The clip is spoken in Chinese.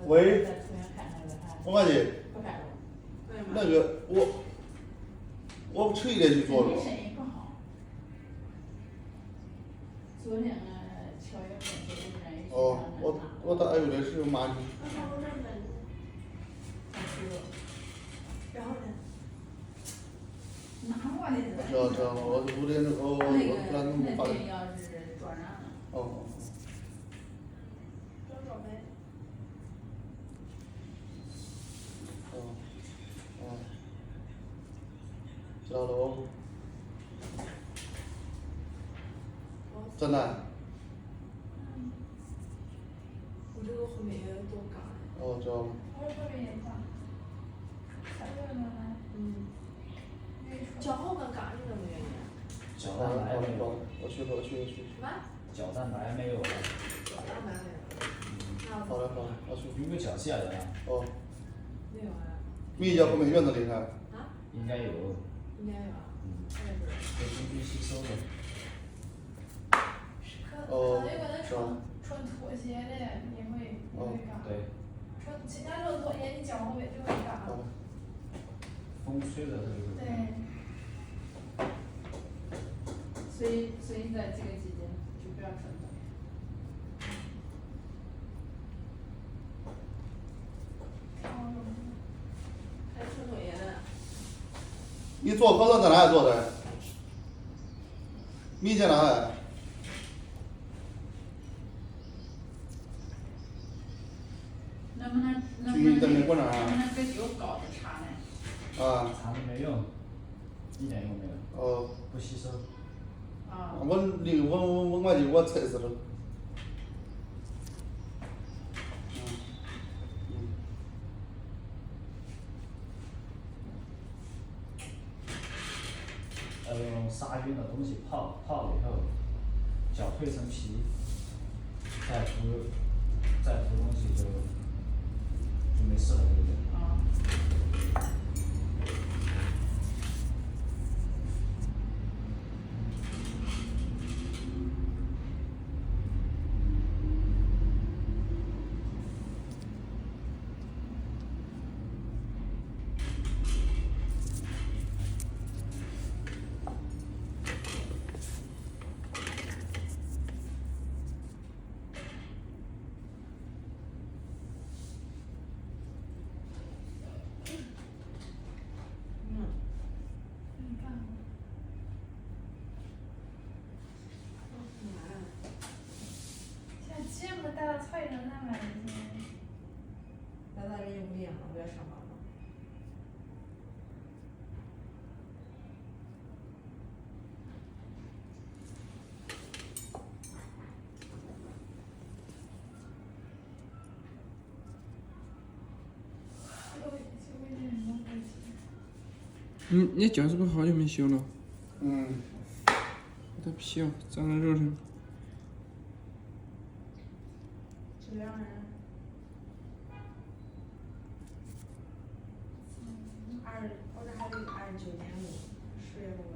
喂，在图片看那个啥。王大姐，不看了。那个我彻夜去做了。声音不好。昨天敲一个电视无人机。哦，我大概有点是麻痹。然后呢？拿过来的。知道，我5点钟，我不然弄发的。那要是桌上了。哦。找找呗。知道了。在哪？我这个后面也有多高。哦，知道了。我这边也大。才热呢还。脚后跟嘎你怎么原因？角蛋白没有。我去。什么？角蛋白没有。脚蛋白没有。好嘞，我去。有没有脚下的？哦。没有啊。米脚后面院子里看。啊？应该有。应该有啊。可以进去吸收的。有可能穿拖鞋的也会嘎。对。其他种拖鞋你脚后面就会嘎。风吹的是不是？对。所以在这个季节就不要穿拖鞋。还穿拖鞋呢。你做核酸在哪里做的？米在哪里？能不能给酒搞的茶呢？啊。茶没用，一点用没有。哦。不吸收。我测试了。要用杀菌的东西泡了以后，搅蜕成皮，再涂东西就没事了，对不对？现在这么大的菜人哪买的去？咱人也不一样了，不要上班了。你脚是不是好久没修了？把它皮啊，长在肉上。这两人。我这还有29.5，10月份。